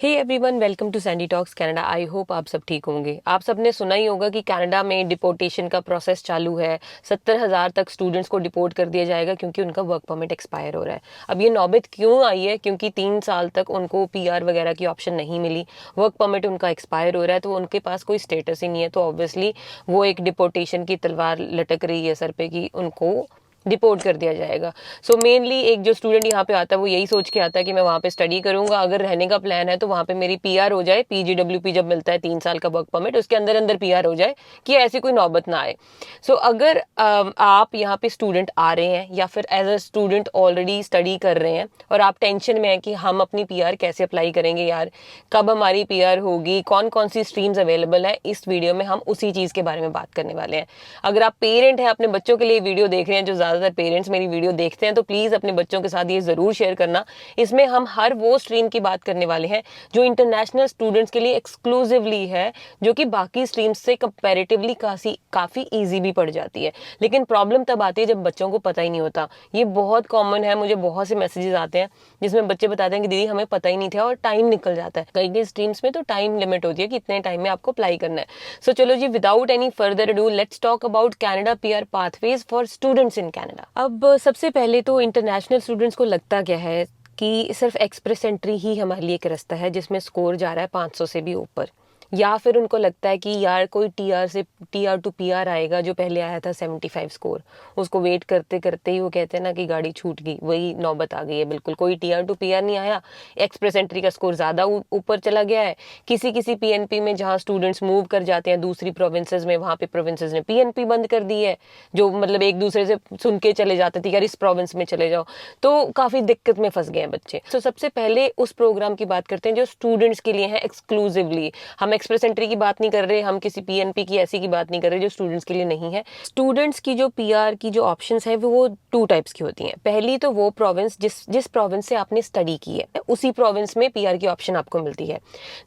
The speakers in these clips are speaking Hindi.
Hey everyone, welcome to Sandy talks Canada. I hope आप सब ठीक होंगे। आप सब ने सुना ही होगा कि कनाडा में डिपोर्टेशन का प्रोसेस चालू है। 70,000 तक स्टूडेंट्स को डिपोर्ट कर दिया जाएगा क्योंकि उनका वर्क परमिट एक्सपायर हो रहा है। अब ये नौबत क्यों आई है? क्योंकि 3 साल तक उनको पीआर वगैरह की ऑप्शन नहीं मिली, वर्क परमिट उनका एक्सपायर हो रहा है, तो उनके पास कोई स्टेटस ही नहीं है। तो ऑब्वियसली वो एक डिपोर्टेशन की तलवार लटक रही है सर पे कि उनको डिपोर्ट कर दिया जाएगा। सो मेनली एक जो स्टूडेंट यहाँ पे आता है वो यही सोच के आता है कि मैं वहाँ पे स्टडी करूंगा, अगर रहने का प्लान है तो वहाँ पे मेरी पीआर हो जाए। पीजीडब्ल्यूपी जब मिलता है 3 साल का वर्क परमिट, उसके अंदर अंदर पीआर हो जाए कि ऐसी कोई नौबत ना आए। सो अगर आप यहाँ पे स्टूडेंट आ रहे हैं या फिर as a student already study कर रहे हैं और आप टेंशन में है कि हम अपनी पीआर कैसे अप्लाई करेंगे यार, कब हमारी पीआर होगी, कौन कौन सी स्ट्रीम्स अवेलेबल है, इस वीडियो में हम उसी चीज़ के बारे में बात करने वाले हैं। अगर आप पेरेंट हैं, अपने बच्चों के लिए वीडियो देख रहे हैं, जो ज़्यादातर पेरेंट्स मेरी वीडियो देखते हैं, तो प्लीज़ अपने बच्चों के साथ ये ज़रूर शेयर करना। इसमें हम हर वो स्ट्रीम की बात करने वाले हैं जो इंटरनेशनल स्टूडेंट्स के लिए एक्सक्लूसिवली है, जो कि बाकी स्ट्रीम्स से कंपैरेटिवली काफ़ी ईजी भी पड़ जाती है। लेकिन प्रॉब्लम तब आती है जब बच्चों को पता ही नहीं होता। ये बहुत कॉमन है, मुझे बहुत से मैसेजेस आते हैं जिसमें बच्चे बताते हैं कि दीदी हमें पता ही नहीं था और टाइम निकल जाता है। कई कई स्ट्रीम्स में तो टाइम लिमिट होती है कि इतने टाइम में आपको अप्लाई करना है। सो चलो जी, without any further ado, let's talk about Canada PR pathways for students in Canada. अब सबसे पहले तो इंटरनेशनल स्टूडेंट्स को लगता क्या है कि सिर्फ एक्सप्रेस एंट्री ही हमारे लिए एक रास्ता है जिसमें स्कोर जा रहा है 500 से भी ऊपर, या फिर उनको लगता है कि यार कोई टीआर टू पीआर आएगा। जो पहले आया था 75 स्कोर, उसको वेट करते करते ही वो कहते हैं ना कि गाड़ी छूट गई, वही नौबत आ गई है। बिल्कुल कोई टीआर टू पीआर नहीं आया, एक्सप्रेस एंट्री का स्कोर ज़्यादा ऊपर चला गया है। किसी किसी पीएनपी में जहाँ स्टूडेंट्स मूव कर जाते हैं दूसरी प्रोविंसेस में, वहाँ पे प्रोविंसेस ने पीएनपी बंद कर दी है, जो मतलब एक दूसरे से सुन के चले जाते थे यार इस प्रोविंस में चले जाओ, तो काफ़ी दिक्कत में फंस गए हैं बच्चे। तो सबसे पहले उस प्रोग्राम की बात करते हैं जो स्टूडेंट्स के लिए है एक्सक्लूसिवली। हम एक्सप्रेस एंट्री की बात नहीं कर रहे, हम किसी पीएनपी की ऐसी की बात नहीं कर रहे जो स्टूडेंट्स के लिए नहीं है। स्टूडेंट्स की जो पीआर की जो ऑप्शंस है वो 2 टाइप्स की होती हैं। पहली तो वो प्रोविंस जिस प्रोविंस से आपने स्टडी की है उसी प्रोविंस में पीआर की ऑप्शन आपको मिलती है।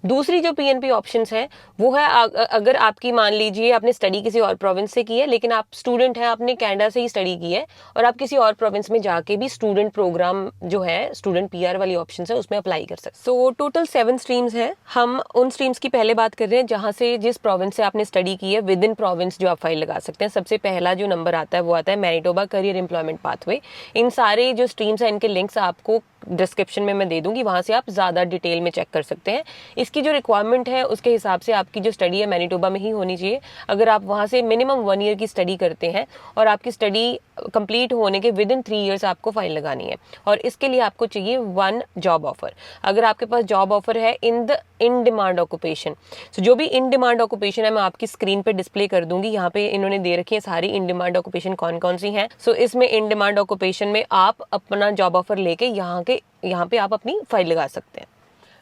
दूसरी जो पीएनपी ऑप्शंस है वो है अगर आपकी मान लीजिए आपने स्टडी किसी और प्रोविंस से की है, लेकिन आप स्टूडेंट हैं, आपने कनाडा से ही स्टडी की है और आप किसी और प्रोविंस में जाके भी स्टूडेंट प्रोग्राम जो है स्टूडेंट पीआर वाली ऑप्शन है उसमें अप्लाई कर सकते। सो टोटल 7 स्ट्रीम्स हैं। हम उन स्ट्रीम्स की पहले बात कर रहे हैं जहाँ से जिस प्रोविंस से आपने स्टडी की है विद इन प्रोविंस जो आप फाइल लगा सकते हैं। सबसे पहला जो नंबर आता है वो आता है मैनिटोबा करियर एम्प्लॉयमेंट पाथवे। इन सारे जो स्ट्रीम्स हैं इनके लिंक्स आपको डिस्क्रिप्शन में मैं दे दूंगी, वहाँ से आप ज़्यादा डिटेल में चेक कर सकते हैं। इसकी जो रिक्वायरमेंट है उसके हिसाब से आपकी जो स्टडी है मैनिटोबा में ही होनी चाहिए। अगर आप वहाँ से मिनिमम 1 ईयर की स्टडी करते हैं और आपकी स्टडी कंप्लीट होने के विद इन 3 ईयर्स आपको फाइल लगानी है, और इसके लिए आपको चाहिए 1 जॉब ऑफर। अगर आपके पास जॉब ऑफर है इन डिमांड ऑक्यूपेशन, तो जो भी इन डिमांड ऑक्यूपेशन है मैं आपकी स्क्रीन पे डिस्प्ले कर दूंगी। यहाँ पे इन्होंने दे रखी है सारी इन डिमांड ऑक्यूपेशन कौन कौन सी हैं। सो इसमें इन डिमांड ऑक्यूपेशन में आप अपना जॉब ऑफर लेके यहाँ पे आप अपनी फाइल लगा सकते हैं।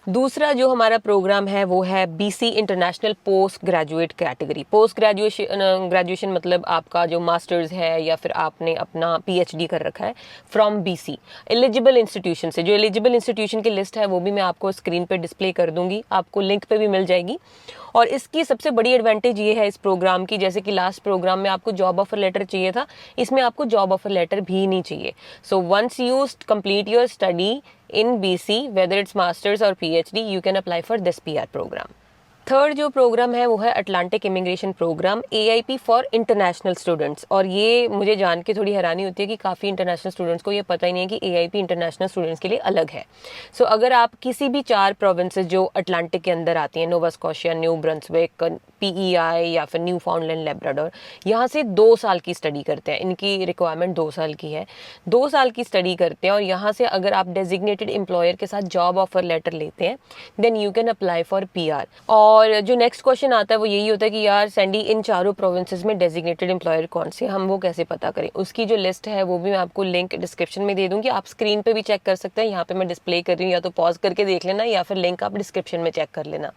दूसरा जो हमारा प्रोग्राम है वो है BC international post graduate category. Post graduation मतलब आपका जो मास्टर्स है या फिर आपने अपना पीएचडी कर रखा है फ्रॉम बीसी एलिजिबल इंस्टीट्यूशन से। जो एलिजिबल इंस्टीट्यूशन की लिस्ट है वो भी मैं आपको स्क्रीन पे डिस्प्ले कर दूंगी, आपको लिंक पे भी मिल जाएगी। और इसकी सबसे बड़ी एडवांटेज ये है इस प्रोग्राम की, जैसे कि लास्ट प्रोग्राम में आपको जॉब ऑफर लेटर चाहिए था, इसमें आपको जॉब ऑफर लेटर भी नहीं चाहिए। So once you complete your study in BC, whether it's masters or PhD, you can apply for this PR program. Third जो प्रोग्राम है वो है Atlantic immigration program, AIP for international students. और ये मुझे जान के थोड़ी हैरानी होती है कि काफ़ी इंटरनेशनल स्टूडेंट्स को ये पता ही नहीं है कि AIP इंटरनेशनल स्टूडेंट्स के लिए अलग है। सो अगर आप किसी भी 4 प्रोविंसेस जो अटलांटिक के अंदर आती हैं, नोवा स्कॉशिया, न्यू ब्रंसविक, PEI या फिर न्यू फाउंडलैंड लैब्राडोर, यहाँ से 2 साल की स्टडी करते हैं, इनकी रिक्वायरमेंट 2 साल की है, 2 साल की स्टडी करते हैं और यहाँ से अगर आप डेजिग्नेटेड एम्प्लॉयर के साथ जॉब ऑफर लेटर लेते हैं then you can apply for PR। और जो नेक्स्ट क्वेश्चन आता है वो यही होता है कि यार सैंडी इन चारों प्रोविंसेस में डेजिग्नेटेड एम्प्लॉयर कौन से, हम वो कैसे पता करें। उसकी जो लिस्ट है वो भी मैं आपको लिंक डिस्क्रिप्शन में दे दूंगी, आप स्क्रीन पे भी चेक कर सकते हैं। यहाँ पे मैं डिस्प्ले कर रही हूँ, या तो पॉज करके देख लेना या फिर लिंक आप डिस्क्रिप्शन में चेक कर लेना।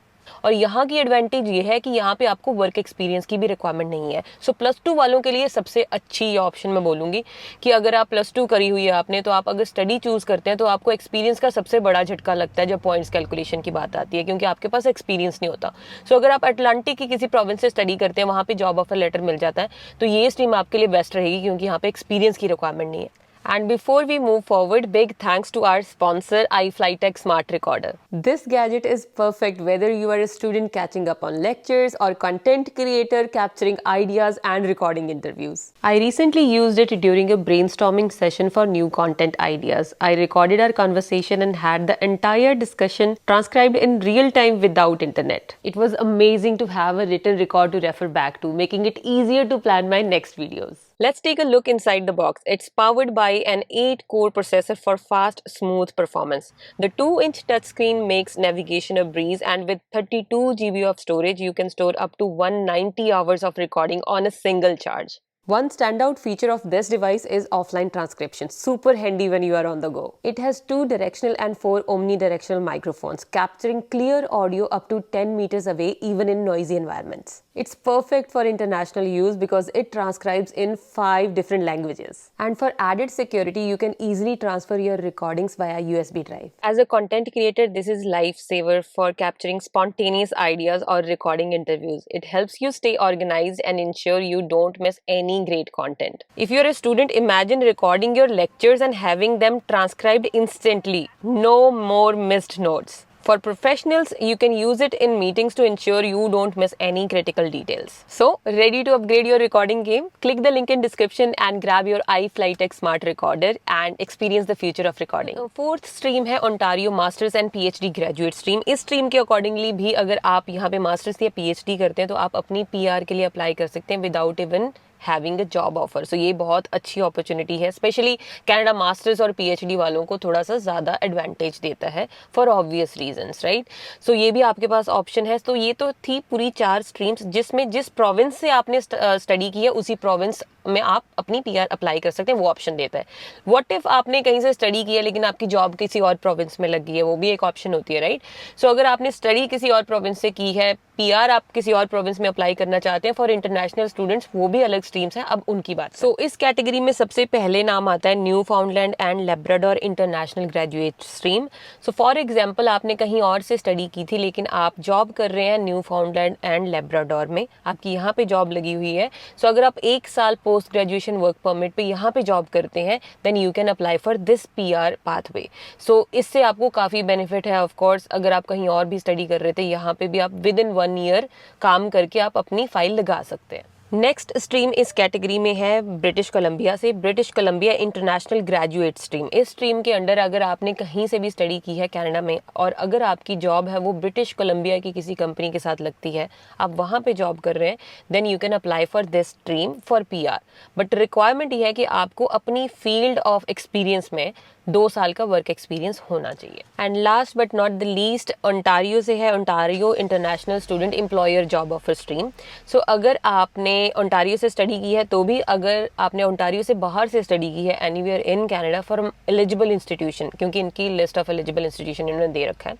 और यहाँ की एडवांटेज ये है कि यहाँ पे आपको वर्क एक्सपीरियंस की भी रिक्वायरमेंट नहीं है। सो +2 वालों के लिए सबसे अच्छी ऑप्शन मैं बोलूँगी कि अगर आप +2 करी हुई है आपने, तो आप अगर स्टडी चूज़ करते हैं तो आपको एक्सपीरियंस का सबसे बड़ा झटका लगता है जब पॉइंट्स कैलकुलेशन की बात आती है, क्योंकि आपके पास एक्सपीरियंस नहीं होता। सो अगर आप अटलांटिक की किसी प्रोविंस से स्टडी करते हैं, वहाँ पर जॉब ऑफर लेटर मिल जाता है, तो ये स्ट्रीम आपके लिए बेस्ट रहेगी क्योंकि यहाँ पे एक्सपीरियंस की रिक्वायरमेंट नहीं है। And before we move forward, big thanks to our sponsor, iFlyTech Smart Recorder. This gadget is perfect whether you are a student catching up on lectures or content creator capturing ideas and recording interviews. I recently used it during a brainstorming session for new content ideas. I recorded our conversation and had the entire discussion transcribed in real time without internet. It was amazing to have a written record to refer back to, making it easier to plan my next videos. Let's take a look inside the box. It's powered by an 8-core processor for fast, smooth performance. The 2-inch touchscreen makes navigation a breeze, and with 32 GB of storage, you can store up to 190 hours of recording on a single charge. One standout feature of this device is offline transcription, super handy when you are on the go. It has 2 directional and 4 omnidirectional microphones, capturing clear audio up to 10 meters away even in noisy environments. It's perfect for international use because it transcribes in 5 different languages. And for added security, you can easily transfer your recordings via USB drive. As a content creator, this is lifesaver for capturing spontaneous ideas or recording interviews. It helps you stay organized and ensure you don't miss any great content. If you're a student, imagine recording your lectures and having them transcribed instantly. No more missed notes. For professionals, you can use it in meetings to ensure you don't miss any critical details. So, ready to upgrade your recording game? Click the link in description and grab your iFlyTech Smart Recorder and experience the future of recording. Fourth stream है Ontario Masters and PhD Graduate Stream. इस stream के accordingly भी अगर आप यहाँ पे Masters या PhD करते हैं तो आप अपनी PR के लिए अप्लाई कर सकते हैं without even having a job offer. So ये बहुत अच्छी अपॉर्चुनिटी है, स्पेशली कनाडा मास्टर्स और पीएचडी वालों को थोड़ा सा ज़्यादा एडवांटेज देता है for obvious reasons, right. So ये भी आपके पास ऑप्शन है. तो ये तो थी पूरी 4 स्ट्रीम्स जिसमें जिस प्रोविंस से आपने स्टडी की है उसी प्रोविंस में आप अपनी पीआर अप्लाई कर सकते हैं, वो ऑप्शन देता है. व्हाट इफ आपने कहीं से स्टडी की है लेकिन आपकी जॉब किसी और प्रोविंस में लग गई है, वो भी एक ऑप्शन होती है, राइट. सो अगर आपने स्टडी किसी और प्रोविंस से की है, पीआर आप किसी और प्रोविंस में अप्लाई करना चाहते हैं फॉर इंटरनेशनल स्टूडेंट्स, वो भी अलग स्ट्रीम्स हैं, अब उनकी बात. सो इस कैटेगरी में सबसे पहले नाम आता है new फाउंडलैंड and Labrador international graduate stream. So for example आपने कहीं और से स्टडी की थी लेकिन आप जॉब कर रहे हैं न्यू फाउंडलैंड एंड लेब्राडोर में, आपकी यहाँ पे जॉब लगी हुई है. सो अगर आप 1 साल पोस्ट ग्रेजुएशन वर्क परमिट पे यहाँ पे जॉब करते हैं then you can apply for this PR pathway. So इससे आपको काफ़ी बेनिफिट है. ऑफ कोर्स अगर आप कहीं और भी स्टडी कर रहे थे, यहाँ पे भी आप विद इन 1 ईयर काम करके आप अपनी फाइल लगा सकते हैं. नेक्स्ट स्ट्रीम इस कैटेगरी में है ब्रिटिश कोलंबिया से, British Columbia international graduate stream. इस स्ट्रीम के अंडर अगर आपने कहीं से भी स्टडी की है कनाडा में और अगर आपकी जॉब है वो ब्रिटिश कोलंबिया की किसी कंपनी के साथ लगती है, आप वहाँ पे जॉब कर रहे हैं, then you can apply for this stream for PR. But requirement ये है कि आपको अपनी फील्ड ऑफ एक्सपीरियंस में 2 साल का वर्क एक्सपीरियंस होना चाहिए. And last but not the least Ontario से है Ontario international student employer job offer stream. So अगर आपने ओंटारियो से स्टडी की है, तो भी अगर आपने ओंटारियो से बाहर से स्टडी की है anywhere in Canada from eligible institution, क्योंकि इनकी लिस्ट ऑफ एलिजिबल इंस्टीट्यूशन इन्होंने दे रखा है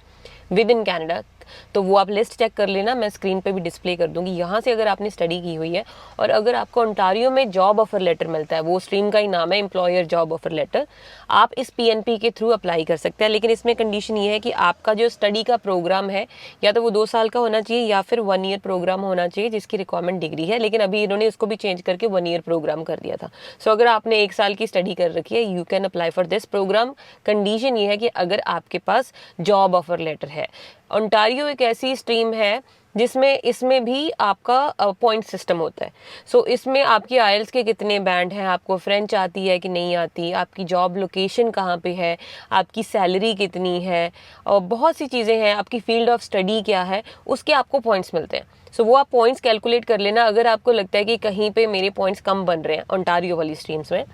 विद इन कैनेडा, तो वो आप लिस्ट चेक कर लेना, मैं स्क्रीन पे भी डिस्प्ले कर दूंगी. यहाँ से अगर आपने स्टडी की हुई है और अगर आपको ओंटारियो में जॉब ऑफर लेटर मिलता है, वो स्ट्रीम का ही नाम है एम्प्लॉयर जॉब ऑफर लेटर, आप इस पीएनपी के थ्रू अप्लाई कर सकते हैं. लेकिन इसमें कंडीशन ये है कि आपका जो स्टडी का प्रोग्राम है या तो वो 2 साल का होना चाहिए या फिर 1 ईयर प्रोग्राम होना चाहिए जिसकी रिक्वायरमेंट डिग्री है. लेकिन अभी इन्होंने इसको भी चेंज करके 1 ईयर प्रोग्राम कर दिया था. सो अगर आपने 1 साल की स्टडी कर रखी है, you can apply for this program. Condition ये है कि अगर आपके पास जॉब ऑफर लेटर है. ओंटारियो एक ऐसी स्ट्रीम है जिसमें इसमें भी आपका पॉइंट सिस्टम होता है. सो इसमें आपकी आइल्स के कितने बैंड हैं, आपको फ्रेंच आती है कि नहीं आती, आपकी जॉब लोकेशन कहाँ पे है, आपकी सैलरी कितनी है और बहुत सी चीज़ें हैं, आपकी फील्ड ऑफ स्टडी क्या है, उसके आपको पॉइंट्स मिलते हैं. सो वो आप पॉइंट्स कैलकुलेट कर लेना. अगर आपको लगता है कि कहीं पे मेरे पॉइंट्स कम बन रहे हैं ओंटारियो वाली स्ट्रीम्स में,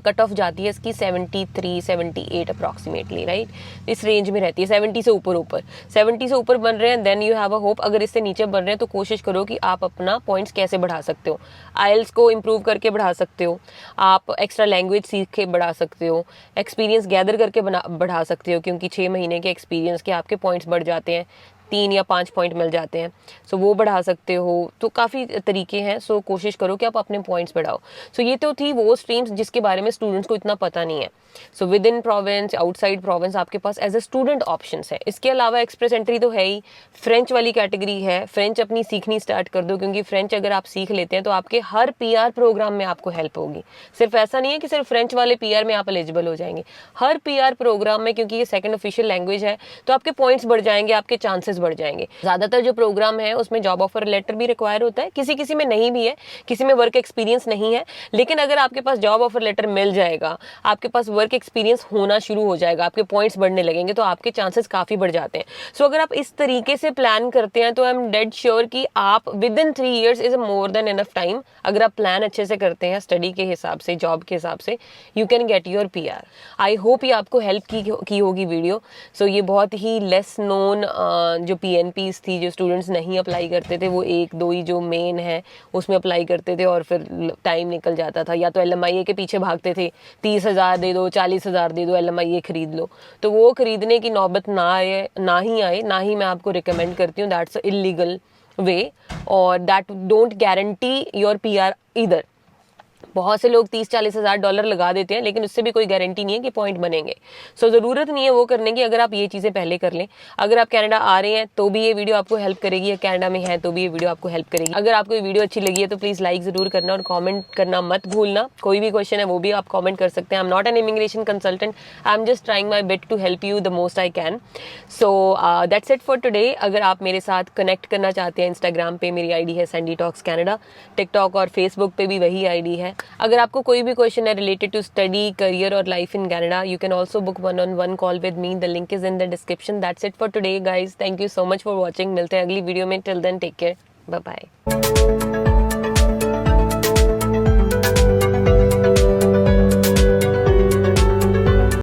कट ऑफ जाती है इसकी 73 78 अप्रॉक्सीमेटली, राइट. इस रेंज में रहती है 70 से ऊपर 70 से ऊपर बन रहे हैं then you have a hope. अगर इससे नीचे बन रहे हैं तो कोशिश करो कि आप अपना पॉइंट्स कैसे बढ़ा सकते हो. आइल्स को इम्प्रूव करके बढ़ा सकते हो, आप एक्स्ट्रा लैंग्वेज सीख के बढ़ा सकते हो, एक्सपीरियंस गैदर करके बढ़ा सकते हो, क्योंकि 6 महीने के एक्सपीरियंस के आपके पॉइंट्स बढ़ जाते हैं. 3 या 5 पॉइंट मिल जाते हैं, सो वो बढ़ा सकते हो। तो काफ़ी तरीके हैं, सो कोशिश करो कि आप अपने पॉइंट्स बढ़ाओ। सो ये तो थी वो स्ट्रीम्स जिसके बारे में स्टूडेंट्स को इतना पता नहीं है। So with in province, outside province आपके पास एज ए स्टूडेंट ऑप्शंस है। इसके अलावा एक्सप्रेस एंट्री तो है ही, फ्रेंच वाली कैटेगरी है, फ्रेंच अपनी सीखनी स्टार्ट कर दो, क्योंकि फ्रेंच अगर आप सीख लेते हैं तो आपके हर पीआर प्रोग्राम में आपको हेल्प होगी। सिर्फ ऐसा नहीं है कि सिर्फ फ्रेंच वाले पीआर में आप एलिजिबल हो जाएंगे, हर पीआर प्रोग्राम में, क्योंकि ये सेकंड ऑफिशियल लैंग्वेज है, तो आपके पॉइंट्स बढ़ जाएंगे, आपके चांसेस बढ़ जाएंगे। ज़्यादातर जो प्रोग्राम है उसमें जॉब ऑफर लेटर भी रिक्वायर होता है, किसी किसी में नहीं भी है, किसी में वर्क एक्सपीरियंस नहीं है, लेकिन अगर आपके पास जॉब ऑफर लेटर मिल जाएगा, आपके पास वर्क एक्सपीरियंस होना शुरू हो जाएगा, आपके पॉइंट्स बढ़ने लगेंगे, तो आपके चांसेस काफ़ी बढ़ जाते हैं। सो अगर आप इस तरीके से प्लान करते हैं तो आई एम डेड श्योर कि आप with in 3 years is more than enough time. अगर आप प्लान अच्छे से करते हैं स्टडी के हिसाब से, जॉब के हिसाब से, you can get your PR. I hope ये आपको हेल्प की होगी वीडियो। सो ये बहुत ही लेस नोन जो पीएनपीज थी, जो स्टूडेंट्स नहीं अप्लाई करते थे, वो 1-2 ही जो मेन है उसमें अप्लाई करते थे और फिर टाइम निकल जाता था, या तो LMIA के पीछे भागते थे, 30,000 दे दो, 40,000 दे दो, LMIA खरीद लो। तो वो खरीदने की नौबत ना ही मैं आपको रिकमेंड करती हूँ। दैट्स इलीगल वे, और that don't guarantee your PR either. बहुत से लोग 30-40 हज़ार डॉलर लगा देते हैं, लेकिन उससे भी कोई गारंटी नहीं है कि पॉइंट बनेंगे। सो ज़रूरत नहीं है वो करने की, अगर आप ये चीज़ें पहले कर लें। अगर आप कनाडा आ रहे हैं तो भी ये वीडियो आपको हेल्प करेगी, या कनाडा में है तो भी ये वीडियो आपको हेल्प करेगी। अगर आपको ये वीडियो अच्छी लगी है तो प्लीज़ लाइक ज़रूर करना और कॉमेंट करना मत भूलना। कोई भी क्वेश्चन है वो भी आप कॉमेंट कर सकते हैं। I am not an immigration consultant, I am just trying my bet to help you the most I can. So that's it for today. अगर आप मेरे साथ कनेक्ट करना चाहते हैं, इंस्टाग्राम पे मेरी आईडी है सैंडी टॉक्स कनाडा, टिकटॉक और फेसबुक पे भी वही आईडी है। अगर आपको कोई भी क्वेश्चन है रिलेटेड टू स्टडी, करियर और life in Canada, you can also book 1-on-1 call with me. The link is in the description. That's it for today guys, thank you so much for watching. मिलते हैं अगली वीडियो में, till then take care, bye bye.